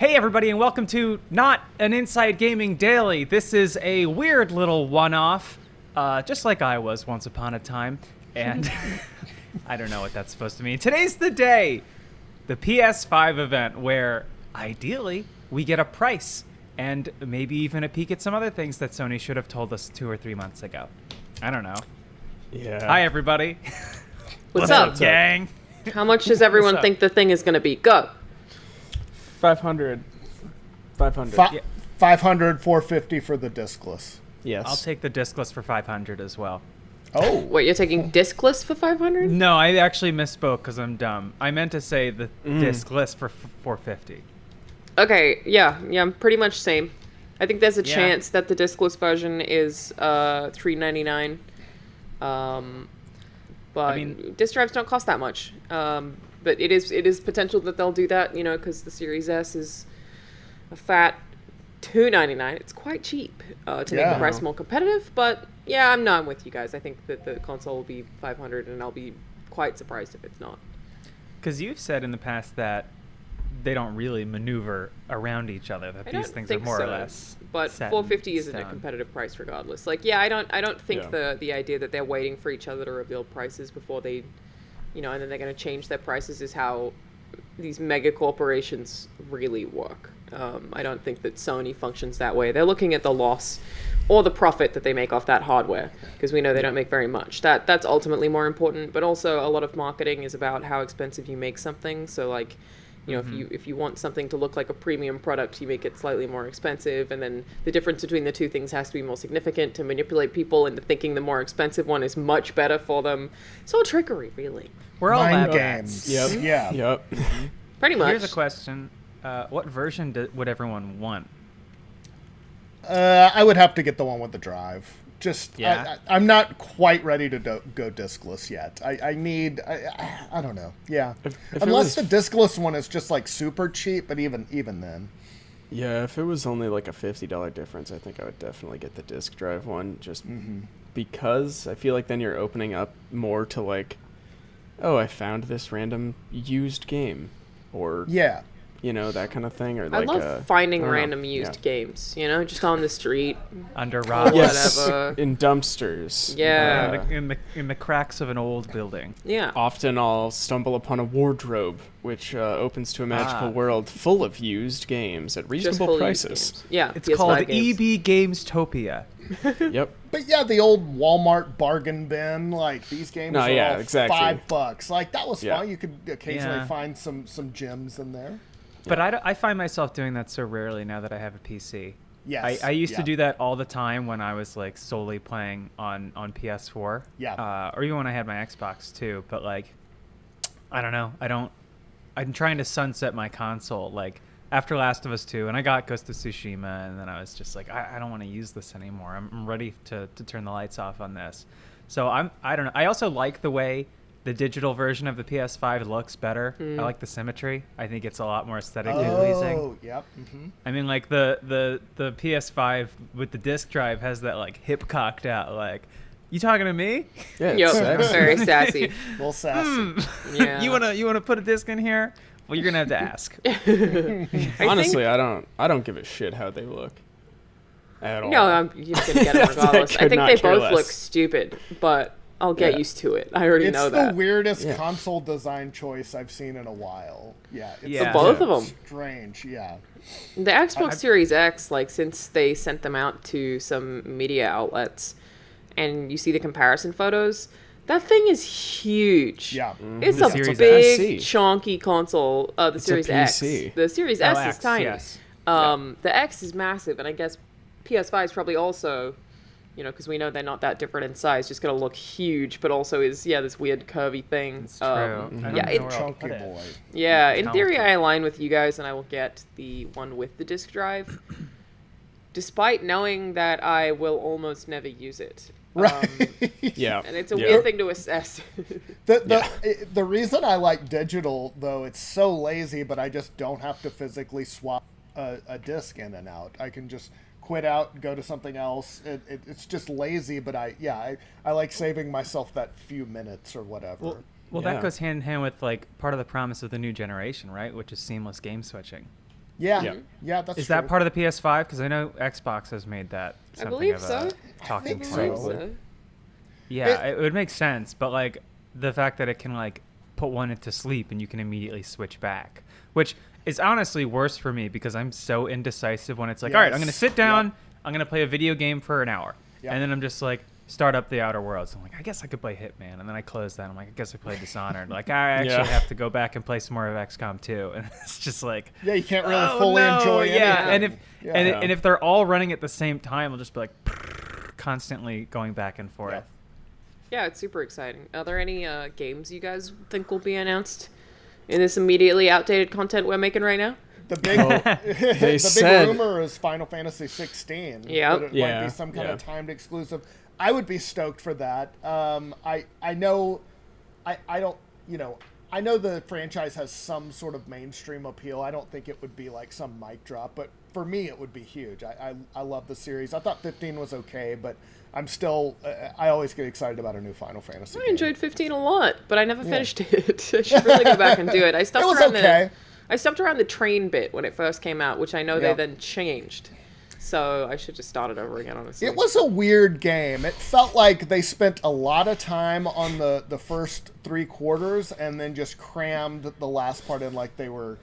Hey everybody, and welcome to Not an Inside Gaming Daily. This is a weird little one-off, just like I was once upon a time, and I don't know what that's supposed to mean. Today's the day, the PS5 event, where ideally we get a price and maybe even a peek at some other things that Sony should have told us 2 or 3 months ago. I don't know. Yeah. Hi everybody. What's up, gang? How much does everyone think the thing is going to be? Go. 500. 500. 500, 450 for the discless. Yes. I'll take the discless for 500 as well. Oh. Wait, you're taking discless for 500? No, I actually misspoke because I'm dumb. I meant to say the discless for 450. Okay, yeah, pretty much same. I think there's a chance that the discless version is $399. But I mean, disk drives don't cost that much. But it is potential that they'll do that, because the Series S is a fat $299. It's quite cheap to make the price more competitive. But yeah, I'm with you guys. I think that the console will be 500, and I'll be quite surprised if it's not. Because you've said in the past that they don't really maneuver around each other. That these things are more or less. But set 450 in isn't a stone. competitive price, regardless. Like, I don't think the idea that they're waiting for each other to reveal prices before they, and then they're going to change their prices is how these mega corporations really work. I don't think that Sony functions that way. They're looking at the loss or the profit that they make off that hardware, because we know they don't make very much. That's ultimately more important. But also, a lot of marketing is about how expensive you make something. So, like, if you want something to look like a premium product, you make it slightly more expensive, and then the difference between the two things has to be more significant to manipulate people into thinking the more expensive one is much better for them. It's all trickery, really. We're all Mind lab games. rats. Yep. Yeah. Yep. Pretty much. Here's a question: what version would everyone want? I would have to get the one with the drive. Yeah. I'm not quite ready to go discless yet. I need. I don't know. Yeah. If Unless the discless one is just like super cheap, but even then. Yeah, if it was only like a $50 difference, I think I would definitely get the disc drive one, just because I feel like then you're opening up more to like, oh, I found this random used game, or Yeah. That kind of thing, or I like love finding I don't know. random used games, just on the street. Under rocks, Whatever. in dumpsters. Yeah. in the cracks of an old building. Yeah. Often I'll stumble upon a wardrobe, which opens to a magical world full of used games at Just reasonable full used prices. games. Yeah. It's PS5 called games. EB Gamestopia. Yep. But yeah, the old Walmart bargain bin, like these games are all exactly. $5. Like that was Yeah. fun. You could occasionally Yeah. find some gems in there. But I find myself doing that so rarely now that I have a PC. Yes. I used to Yeah. do that all the time when I was like solely playing on PS4. Yeah. Or even when I had my Xbox too. But like, I don't know. I'm trying to sunset my console. Like after Last of Us 2, and I got Ghost of Tsushima, and then I was just like, I don't want to use this anymore. I'm ready to turn the lights off on this. So I don't know. I also like the way the digital version of the PS5 looks better. I like the symmetry. I think it's a lot more aesthetically pleasing. Oh, yep. Mm-hmm. I mean, like the PS5 with the disc drive has that like hip cocked out, like, you talking to me? Yeah. Yep. Exactly. Very sassy. A little sassy. Yeah. You wanna put a disc in here? Well, you're gonna have to ask. Honestly, I don't give a shit how they look at all. No, you're just gonna get them regardless. I could think not they care both less. look stupid, but I'll get Yeah. used to it. I already It's know the that. weirdest console design choice I've seen in a while. Yeah. It's Yeah. For both of them. strange. Yeah. The Xbox Series X, like, since they sent them out to some media outlets, and you see the comparison photos, that thing is huge. Yeah. It's The a Series big, S. chunky console. The It's a Series X. PC. The Series Oh, S X, is tiny. yes. The X is massive, and I guess PS5 is probably also, because we know they're not that different in size, just going to look huge, but also is, this weird curvy thing. It's true. I don't Yeah, know where I'll Chunky put it. boy. Yeah, in theory, Chunky. I align with you guys, and I will get the one with the disc drive, despite knowing that I will almost never use it. Right. Yeah. And it's a weird thing to assess. The reason I like digital, though, it's so lazy, but I just don't have to physically swap a disc in and out. I can just quit out, go to something else. It's just lazy, but I like saving myself that few minutes or whatever. Well, Yeah. that goes hand in hand with like part of the promise of the new generation, right? Which is seamless game switching. Yeah, that's Is true. that part of the PS5? Because I know Xbox has made that I something believe of so. a talking think point. so. Yeah, it would make sense, but like the fact that it can like put one into sleep and you can immediately switch back, which is honestly worse for me because I'm so indecisive when it's like, all right, I'm going to sit down, I'm going to play a video game for an hour, and then I'm just like, start up the Outer Worlds. I'm like, I guess I could play Hitman, and then I close that. I'm like, I guess I play Dishonored. Like, I actually have to go back and play some more of XCOM 2, and it's just like, you can't really fully enjoy it. And if they're all running at the same time, I'll just be like constantly going back and forth. Yeah, it's super exciting. Are there any games you guys think will be announced in this immediately outdated content we're making right now? The big, big rumor is Final Fantasy 16. Yeah, it might be some kind of timed exclusive. I would be stoked for that. I know the franchise has some sort of mainstream appeal. I don't think it would be like some mic drop, but for me, it would be huge. I love the series. I thought 15 was okay, but I'm still, I always get excited about a new Final Fantasy game. Enjoyed 15 a lot, but I never finished it. I should really go back and do it. I stopped I stopped around the train bit when it first came out, which I know they then changed. So I should just start it over again, honestly. It was a weird game. It felt like they spent a lot of time on the first 3 quarters and then just crammed the last part in like they were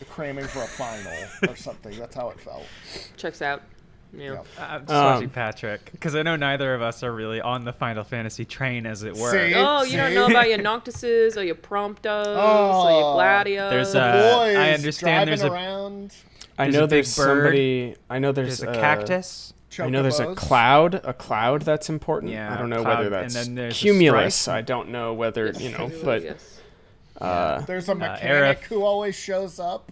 cramming for a final or something. That's how it felt. Checks out. Yeah. I'm just watching Patrick, because I know neither of us are really on the Final Fantasy train, as it were. You don't know about your Noctises or your Promptos or your Gladios. There's boys I understand there's around. I know there's somebody. I know there's a cactus. I know there's a cloud that's important. Yeah, I don't know cloud, whether that's and then there's Cumulus. I don't know whether, but there's a mechanic who always shows up.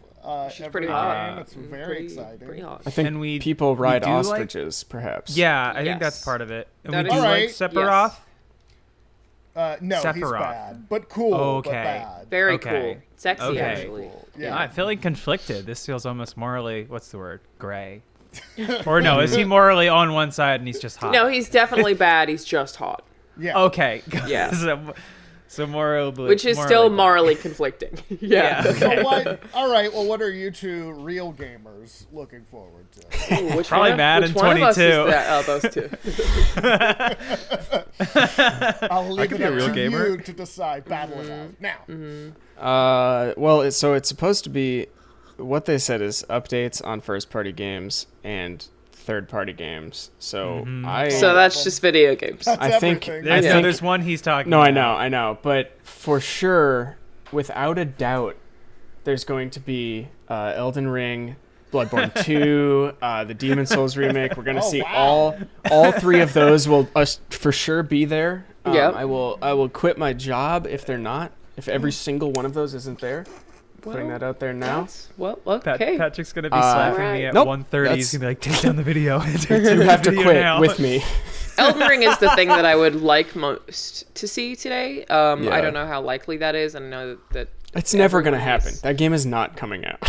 She's pretty hot. It's very exciting. Pretty hot. I think people ride ostriches, perhaps. Yeah, I think that's part of it. And That we do is- like Sephiroth. No, he's Sephiroth. bad, but cool. But bad. Very cool. Sexy, actually. Yeah. I'm feeling conflicted. This feels almost morally, what's the word? Gray. Or no, is he morally on one side and he's just hot? No, he's definitely bad. He's just hot. Yeah. Okay. Yeah. so morally, which is still morally conflicting. Yeah. Okay. So all right. Well, what are you two real gamers looking forward to? Ooh, which Probably one, Madden which one of us 22. is that? Oh, those two. I'll leave could it be a up real to gamer. you to decide. Battle it out now. Well, it's supposed to be, what they said is updates on first-party games and third-party games. So So that's just video games. That's I think everything. there's one he's talking No, about. I know, but for sure, without a doubt, there's going to be Elden Ring, Bloodborne 2, the Demon Souls remake. We're going to see all 3 of those will for sure be there. Yep. I will quit my job if they're not. If every single one of those isn't there. Putting that out there now. Well, okay. Patrick's going to be slapping me at Nope, 1:30. He's going to be like, take down the video. You have to quit with me. Elden Ring is the thing that I would like most to see today. I don't know how likely that is, and I know that It's never going to everyone happen. is. That game is not coming out.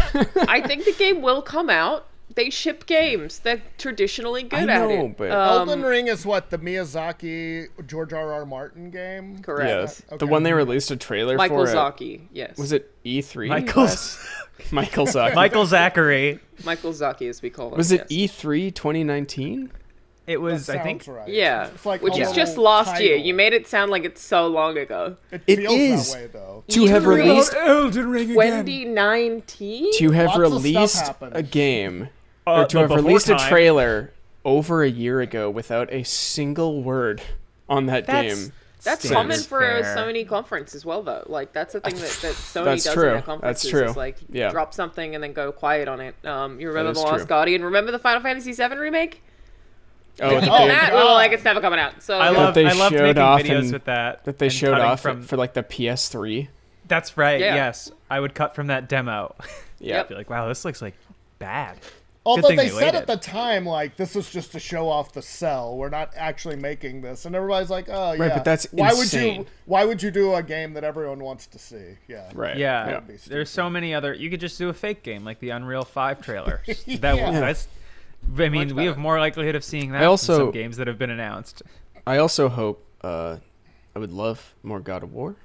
I think the game will come out. They ship games. They're traditionally good at it. but Elden Ring is what, the Miyazaki George R.R. Martin game? Correct. yes, Okay. the one they released a trailer Michael for. Zaki, yes. Was it E3? Michael Zaki. Michael Zachary. Michael Zaki, as we call him. Was it yes. E3 2019? It was, That I think, sounds right. Yeah, It's like which a is just little last year. title. You made it sound like it's so long ago. It It feels is. that way, though. To have Really? released Elden Ring 2019? to have Lots of stuff released happened. a game or to have before released a time. trailer over a year ago without a single word on that game. That's Seems common for a fair. Sony conference as well, though. Like, that's the thing that Sony That's does true. in their That's conferences. true. Is like, Yeah. drop something and then go quiet on it. You remember is The Lost true. Guardian? Remember the Final Fantasy VII remake? Oh, Even that that, we were like, it's never coming out. So I loved they making showed off videos and- with that. that they and showed cutting off from. for like the PS3. That's right. Yeah. Yes, I would cut from that demo. Yeah. I'd be like, wow, this looks like bad. Although thing they they said waited. at the time, like, this is just to show off the cell. We're not actually making this. And everybody's like, oh, yeah. Right, but that's insane. Why would you do a game that everyone wants to see? Yeah. Right. Yeah, That would be there's so many other. You could just do a fake game like the Unreal 5 trailer. Yeah. That's. I mean, Much we have better. more likelihood of seeing that I also- than some games that have been announced. I also hope I would love more God of War.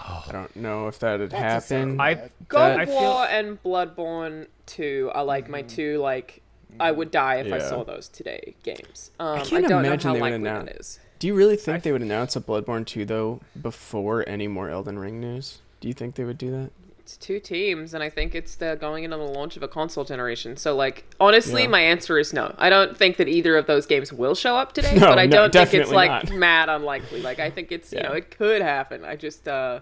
I don't know if that had That's a happened. sad God I of feel- War and Bloodborne 2 are like my two, like, I would die if I Yeah. saw those today games. I I can't don't imagine know they how would likely announce. that is. Do you really think they would announce a Bloodborne 2 though before any more Elden Ring news? Do you think they would do that? It's two teams, and I think it's going into the launch of a console generation. So, like, honestly, Yeah. my answer is no. I don't think that either of those games will show up today, No, but I no, don't think it's, definitely like, not. mad unlikely. Like, I think it's, you Yeah. know, it could happen. I just, I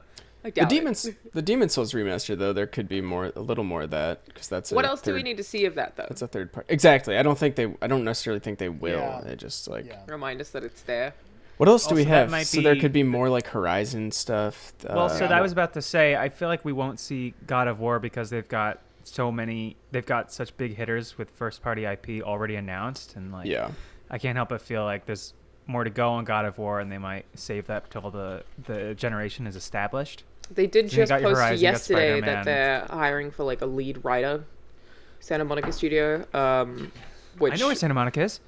doubt The Demon Souls remaster though, there could be a little more of that because that's What else do we need to see of that, though? That's a third part. Exactly. I don't necessarily think they will. Yeah. They just like. Yeah. Remind us that it's there. What else do we Also, that have? might So there be- could be more like Horizon stuff. Well, so that I was about to say, I feel like we won't see God of War because they've got such big hitters with first party IP already announced, and like, Yeah. I can't help but feel like there's more to go on God of War, and they might save that till the generation is established. They did So you just got your post Horizon, you got yesterday Spider-Man. that they're hiring for, like, a lead writer, Santa Monica Studio, which... I know where Santa Monica is.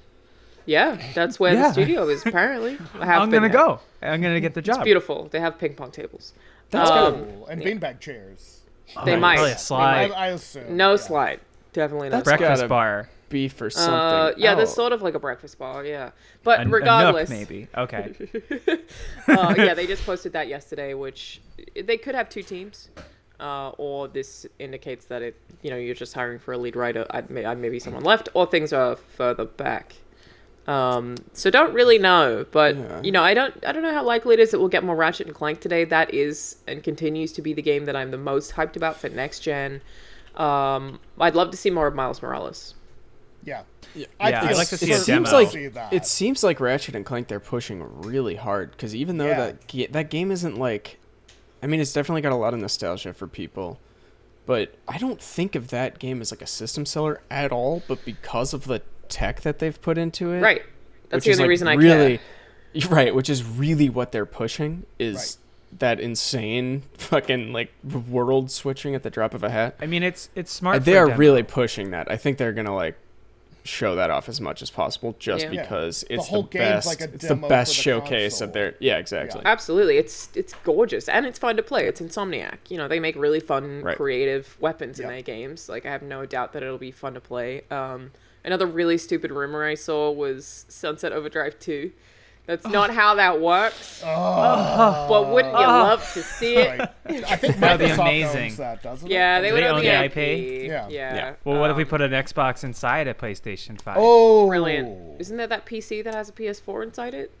Yeah, that's where Yeah. the studio is, apparently. I'm gonna go. I'm gonna get the job. It's beautiful. They have ping pong tables. That's Cool. And beanbag chairs. They Oh, might. probably a slide. I assume. No yeah. slide. Definitely not. That's Breakfast gotta bar. be for something. Yeah, there's else. sort of like a breakfast bar, yeah. But A nook, regardless, maybe. Okay. yeah, they just posted that yesterday, which they could have two teams, or this indicates that you're just hiring for a lead writer. Maybe someone left, or things are further back. So don't really know, but Yeah. I don't know how likely it is that we'll get more Ratchet and Clank today. That is and continues to be the game that I'm the most hyped about for next gen. I'd love to see more of Miles Morales. Yeah. Yeah, I'd like to see a seems demo. like it seems like Ratchet and Clank they're pushing really hard because even though that game isn't like, I mean, it's definitely got a lot of nostalgia for people, but I don't think of that game as like a system seller at all. But because of the tech that they've put into it, Right. That's which the is, only like, reason I really, care. right, which is really what they're pushing is that insane fucking like world switching at the drop of a hat. I mean, it's smart. They for a are demo. really pushing that. I think they're gonna like show that off as much as possible, just Yeah. because The it's whole the game's best. like a It's the demo best for the showcase console. of their. Yeah, exactly. Absolutely. It's gorgeous and it's fun to play. It's Insomniac. They make really fun, Right. creative weapons in Yeah. their games. Like, I have no doubt that it'll be fun to play. Another really stupid rumor I saw was Sunset Overdrive 2. That's not how that works. But wouldn't you love to see it? Right. I think That'd be Microsoft amazing. owns that, doesn't Yeah, it? they Do would they own own the the IP. IP? Yeah. Yeah. Well, what if we put an Xbox inside a PlayStation 5? Oh, Brilliant. Isn't there that PC that has a PS4 inside it?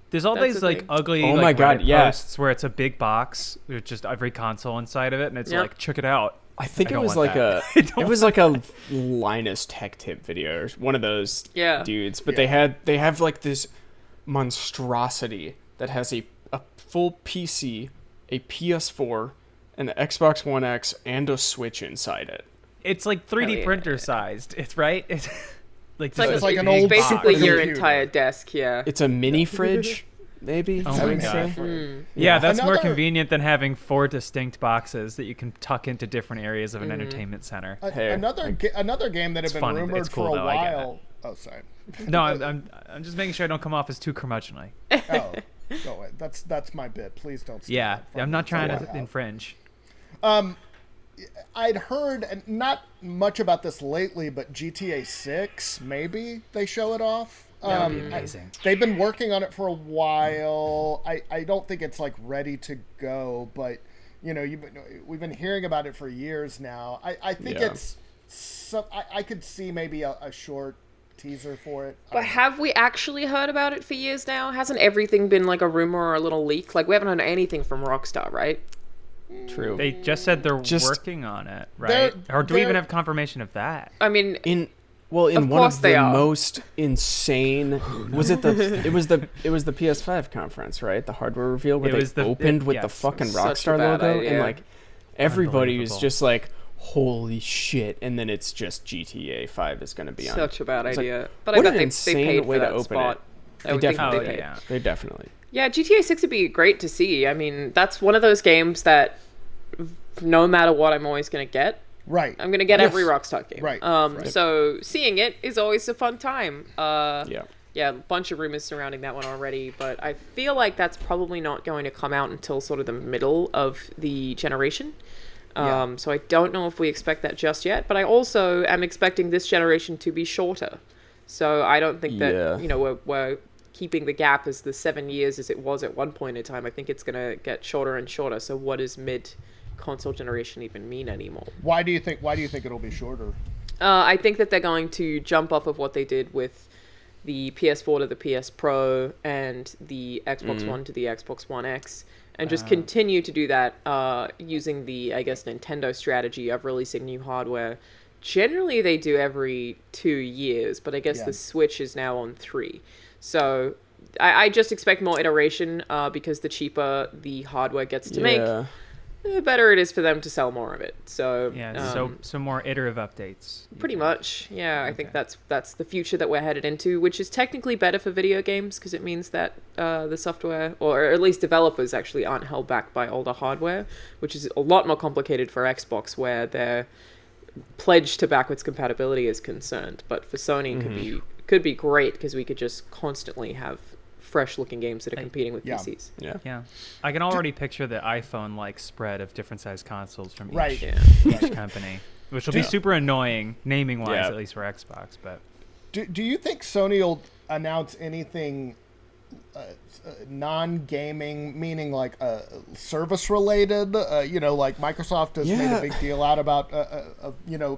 There's all That's these the like thing. ugly Oh like, my God, Reddit yeah. posts where it's a big box with just every console inside of it, and it's Yep. like, check it out. I think I it don't was want like that. it was like a Linus Tech Tip video or one of those Yeah. dudes, but Yeah. they have like this monstrosity that has a full PC, a PS4, an Xbox One X, and a Switch inside it. It's like 3D Hell yeah. printer sized. It's right. It's like It's like, It's like an it's old basically your supercomputer. entire desk, yeah. It's a mini fridge, maybe. Oh I my would God. say. Yeah, that's more Another- convenient than having 4 distinct boxes that you can tuck into different areas of an entertainment center. Hey, another game that It's had been fun. rumored It's cool, for a though. I get it. while. Oh, sorry. No, I'm just making sure I don't come off as too curmudgeonly. Oh, go away. That's my bit. Please don't. steal Yeah, that from I'm me. not It's trying all I to have. infringe. I'd heard, and not much about this lately, but GTA 6, maybe they show it off. That would be amazing. They've been working on it for a while. I don't think it's like ready to go, but we've been hearing about it for years now. I think Yeah. it's I could see maybe a short teaser for it. But have we actually heard about it for years now? Hasn't everything been like a rumor or a little leak? Like, we haven't heard anything from Rockstar, right? True. They just said they're Just- working on it, right? Or do we even have confirmation of that? I mean, in Of one course of they the are. most insane was it the it was the PS5 conference, right? The hardware reveal where It they was the- opened with the yes. fucking Such a Rockstar bad logo idea. and like everybody was Unbelievable. just like, holy shit, and then it's just GTA 5 is going to be on. such a bad It's like, idea. But I what bet an they insane paid way for to that open spot. it. I would They think that definitely they did. paid. yeah. They definitely. Yeah, GTA 6 would be great to see. I mean, that's one of those games that no matter what, I'm always going to get. Right. I'm going to get Yes. every Rockstar game. Right. So seeing it is always a fun time. Yeah. Yeah, a bunch of rumors surrounding that one already, but I feel like that's probably not going to come out until sort of the middle of the generation. So I don't know if we expect that just yet, but I also am expecting this generation to be shorter. So I don't think that, we're keeping the gap as the 7 years as it was at one point in time. I think it's going to get shorter and shorter. So what does mid-console generation even mean anymore? Why do you think it'll be shorter? I think that they're going to jump off of what they did with the PS4 to the PS Pro and the Xbox One to the Xbox One X, and just continue to do that using the, I guess, Nintendo strategy of releasing new hardware. Generally, they do every 2 years, but I guess the Switch is now on 3. So I just expect more iteration because the cheaper the hardware gets to make, the better it is for them to sell more of it. So so more iterative updates. Pretty much, yeah. I think that's the future that we're headed into, which is technically better for video games because it means that the software, or at least developers, actually aren't held back by older hardware, which is a lot more complicated for Xbox, where their pledge to backwards compatibility is concerned. But for Sony, could be great because we could just constantly have fresh looking games that are competing with PCs. Yeah. I can already picture the iPhone like spread of different sized consoles from each company, which will be super annoying naming wise, at least for Xbox. But do you think Sony will announce anything non-gaming, meaning like service related? Like Microsoft has made a big deal out about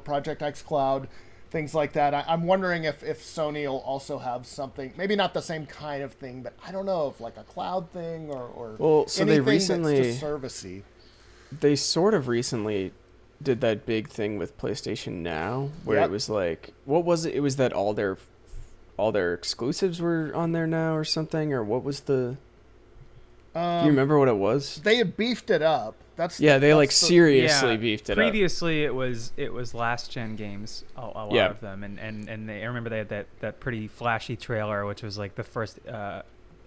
Project X Cloud, things like that. I'm wondering if Sony will also have something, maybe not the same kind of thing, but I don't know, if like a cloud thing or so anything they recently, that's just servicey. They sort of recently did that big thing with PlayStation Now, where it was like, what was it? It was that all their exclusives were on there now or something, or what was the... do you remember what it was? They had beefed it up. Seriously beefed it up. Previously, it was last gen games, a lot of them, and I remember they had that pretty flashy trailer, which was like the first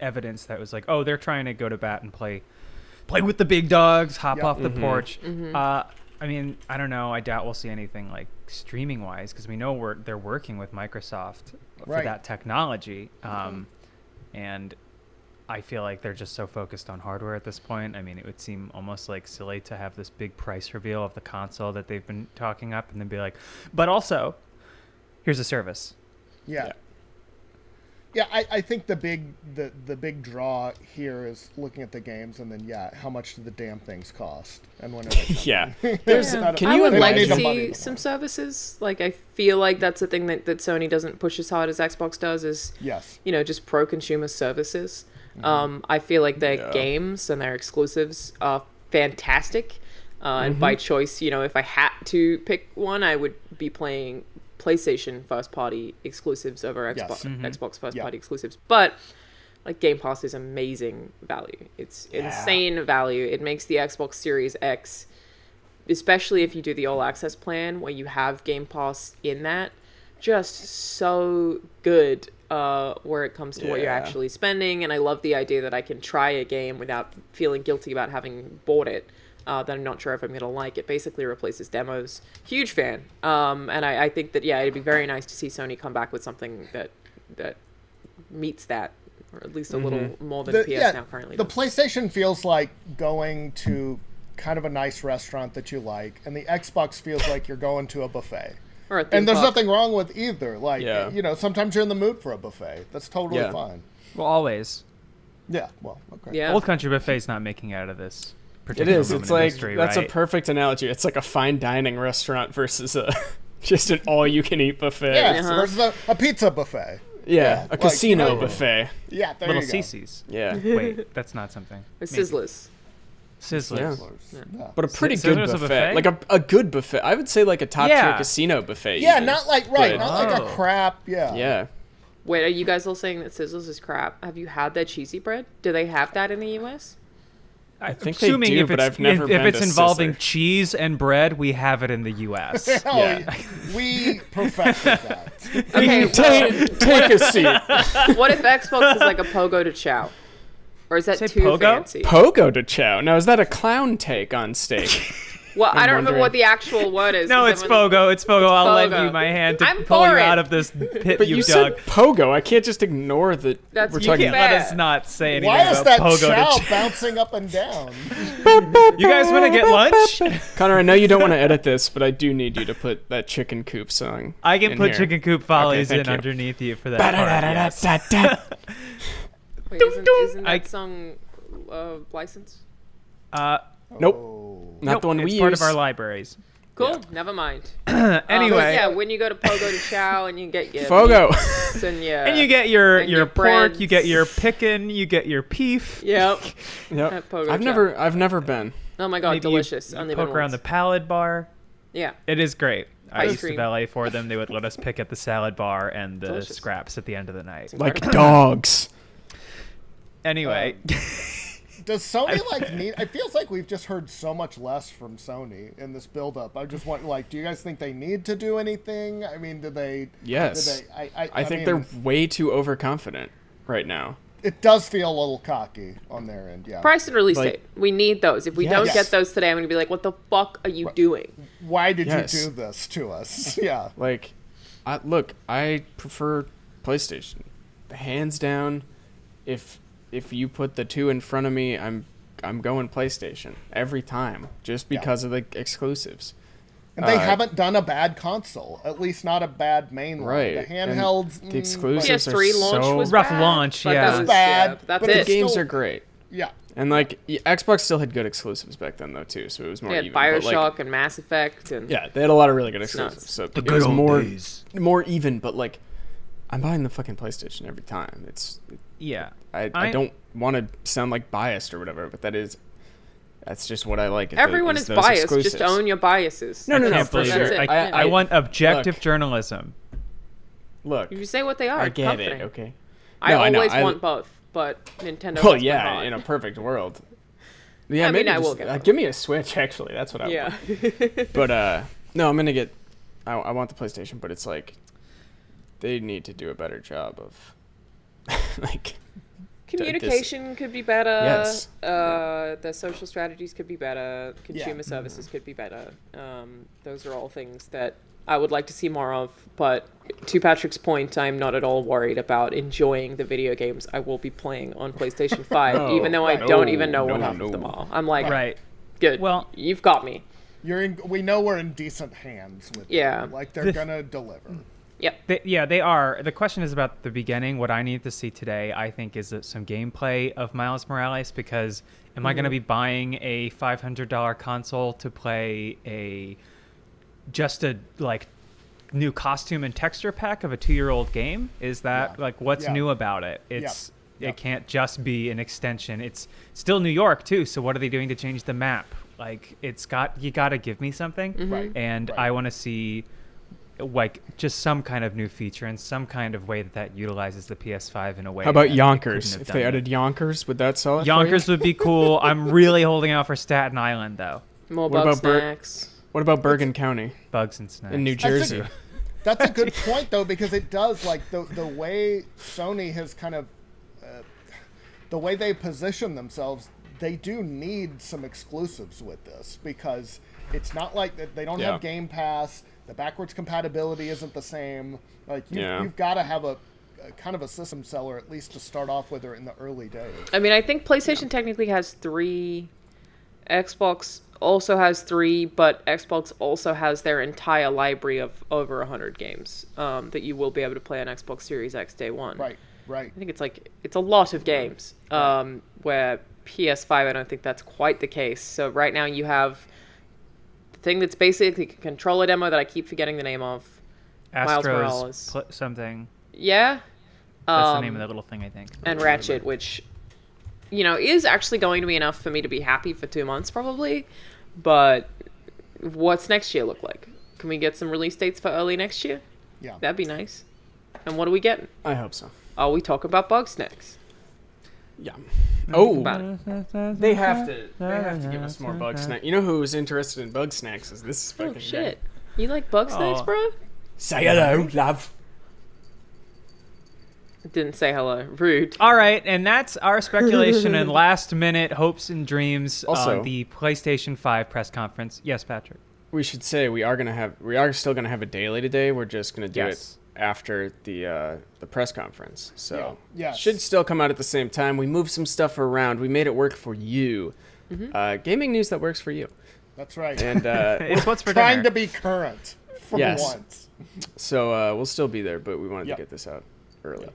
evidence that was like, oh, they're trying to go to bat and play with the big dogs, hop off the porch. I mean, I don't know. I doubt we'll see anything like streaming wise, because we know they're working with Microsoft for that technology, and I feel like they're just so focused on hardware at this point. I mean, it would seem almost like silly to have this big price reveal of the console that they've been talking up and then be like, but also, here's a service. Yeah, I think the big draw here is looking at the games and then how much do the damn things cost and when are they I would like to see some services. Like, I feel like that's the thing that Sony doesn't push as hard as Xbox does, is just pro consumer services. I feel like their games and their exclusives are fantastic, and by choice, if I had to pick one, I would be playing PlayStation first party exclusives over Xbox first party exclusives. But like, Game Pass is amazing value. It's insane value. It makes the Xbox Series X, especially if you do the all access plan where you have Game Pass in that, just so good where it comes to what you're actually spending. And I love the idea that I can try a game without feeling guilty about having bought it, that I'm not sure if I'm going to like. It basically replaces demos. Huge fan. And I think that, it'd be very nice to see Sony come back with something that meets that, or at least a little more than PS Now currently does. The PlayStation feels like going to kind of a nice restaurant that you like, and the Xbox feels like you're going to a buffet. And there's nothing wrong with either. Like, sometimes you're in the mood for a buffet. That's totally fine. Well, always. Yeah, well, okay. Yeah. Old Country Buffet's not making out of this. It is. It's like, history, that's right? a perfect analogy. It's like a fine dining restaurant versus just an all-you-can-eat buffet. Yeah, versus a pizza buffet. Yeah, a casino buffet. Yeah, there Little you go. CC's. Yeah. Wait, that's not something. It's Sizzlers. Sizzlers. Yeah. But a pretty good Sizzlers buffet. Like a good buffet. I would say like a top-tier casino buffet. Yeah, even. not like a crap. Yeah. Wait, are you guys all saying that Sizzlers is crap? Have you had their cheesy bread? Do they have that in the US? I think they do, but I've never been if it's to involving Sizzler. cheese and bread, we have it in the U.S. We perfected that. Okay, take a seat. What if Xbox is like a pogo to chow? Or is that too pogo? fancy? Pogo to chow. Now, is that a clown take on steak? Well, I don't remember wondering. what the actual word is. No, 'cause it's everyone- Fogo. It's Fogo. I'll lend Fogo. you my hand to I'm pull you for it. out of this pit But you you dug. said Pogo. I can't just ignore that That's- we're you talking Can't can't- let fair. us not say anything Why is about that Pogo chow to bouncing up and down? You guys want to get lunch? Connor, I know you don't want to edit this, but I do need you to put that chicken coop song. I can in put here. Chicken Coop Follies thank in you. underneath you for that part. Yes. Wait, isn't I- that song licensed? Nope. Oh. Not Nope, the one we it's use. part of our libraries. Cool. Yeah. Never mind. Anyway, yeah, when you go to Pogo to Chow and you get your Fogo. meats and your and you get your and your pork, you get breads. your pickin', you get your beef. Yep. Yep. At Pogo I've Chow. never been. Oh my god, Maybe delicious. You Only poke been around the once. salad bar. Yeah. It is great. I Ice used to cream. valet for them. They would let us pick at the salad bar and the Delicious. scraps at the end of the night. Like dogs. Anyway, Does Sony need? It feels like we've just heard so much less from Sony in this build-up. I just want do you guys think they need to do anything? I mean, do they? Yes. Do they, I think mean, they're way too overconfident right now. It does feel a little cocky on their end. Yeah. Price and release Like- date. We need those. If we Yes. don't Yes. get those today, I'm gonna be like, "What the fuck are you doing?" Why did Yes. you do this to us? Yeah. Like, I prefer PlayStation, hands down. If you put the two in front of me, I'm going PlayStation every time, just because of the exclusives. And they haven't done a bad console, at least not a bad main line. Right. The And handhelds, the exclusives are PS3 launch so was Rough bad, launch, but yeah. that was, Bad, yeah, that's but the it. it's games still- are great. yeah. And like Xbox still had good exclusives back then though too, so it was more They had even. But, Bioshock like, and Mass Effect and yeah, they had a lot of really good nuts. exclusives. So The it good was old more days. more even. But like, I'm buying the fucking PlayStation every time. yeah. I don't want to sound like biased or whatever, but that's just what I like. everyone is those biased. exclusives. Just own your biases. No, I no, can't for believe sure. it. That's it. I want objective look. journalism. Look, If you say what they are, I it's get comforting. it. Okay. I No, I know. always I- want both, but Nintendo. Well, has been yeah, hard. in a perfect world. Yeah, I mean, maybe I will just, get both. give me a Switch. Actually, that's what I Yeah. want. But no, I'm gonna get. I want the PlayStation, but it's like they need to do a better job of like. Communication could be better. Yes. The social strategies could be better. Consumer Yeah. services could be better. Those are all things that I would like to see more of. But to Patrick's point, I'm not at all worried about enjoying the video games I will be playing on PlayStation 5, No. even though I No, don't even know what no, half no. of them are. I'm like, Right. good. Well- you've got me. We know we're in decent hands with Yeah. them. Like they're gonna deliver. Yep. They are. The question is about the beginning. What I need to see today, I think, is some gameplay of Miles Morales, because am I going to be buying a $500 console to play just a new costume and texture pack of a 2-year-old game? Is that Yeah. what's Yeah. new about it? It's Yeah. It can't just be an extension. It's still New York too. So what are they doing to change the map? You got to give me something. Right. And Right. I want to see just some kind of new feature and some kind of way that utilizes the PS5 in a way. How about that it Yonkers? couldn't have If done they yet. added Yonkers, would that sell it? Yonkers For you? would be cool. I'm really holding out for Staten Island though. More What bug about Bert? snacks. What about Bergen County Bugs and snacks. in New think- Jersey? That's a good point though, because it does the way Sony has kind of the way they position themselves. They do need some exclusives with this, because it's not like that they don't Yeah. have Game Pass. The backwards compatibility isn't the same. Like Yeah. you've got to have a kind of a system seller at least to start off with, or in the early days. I mean, I think PlayStation technically has 3. Xbox also has 3, but Xbox also has their entire library of over 100 games that you will be able to play on Xbox Series X day one. Right. I think it's a lot of games. Where PS5, I don't think that's quite the case. So right now you have the thing that's basically a controller demo that I keep forgetting the name of. Miles Morales. Astros something. Yeah. That's the name of that little thing, I think. And Ratchet, which, is actually going to be enough for me to be happy for 2 months probably. But what's next year look like? Can we get some release dates for early next year? Yeah. That'd be nice. And what are we getting? I hope so. Oh, we talk about bug snacks. Yeah. Oh, About it. they have to. They have to give us more bug snacks. You know who was interested in bug snacks? Is this fucking Oh shit! You like bug snacks, Oh. bro? Say hello, love. Didn't say hello. Rude. All right, and that's our speculation and last-minute hopes and dreams Also- on the PlayStation 5 press conference. Yes, Patrick. We should say we are still gonna have a daily today. We're just gonna do Yes. it after the press conference. So Yeah. Yes. should still come out at the same time. We moved some stuff around. We made it work for you. Gaming news that works for you. That's right. And It's what's for Trying dinner. to be current for Yes. once. so we'll still be there, but we wanted Yep. to get this out early.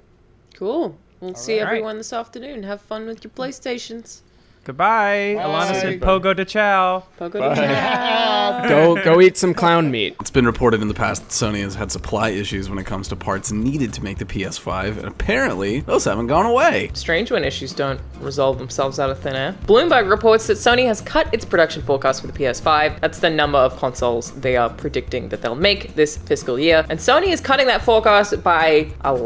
Cool. We'll see right. everyone this afternoon. Have fun with your PlayStations. Goodbye. Bye. Alana said Bye. pogo de chow. Pogo Bye. de chow. Go eat some clown meat. It's been reported in the past that Sony has had supply issues when it comes to parts needed to make the PS5, and apparently those haven't gone away. Strange when issues don't resolve themselves out of thin air. Bloomberg reports that Sony has cut its production forecast for the PS5. That's the number of consoles they are predicting that they'll make this fiscal year. And Sony is cutting that forecast by a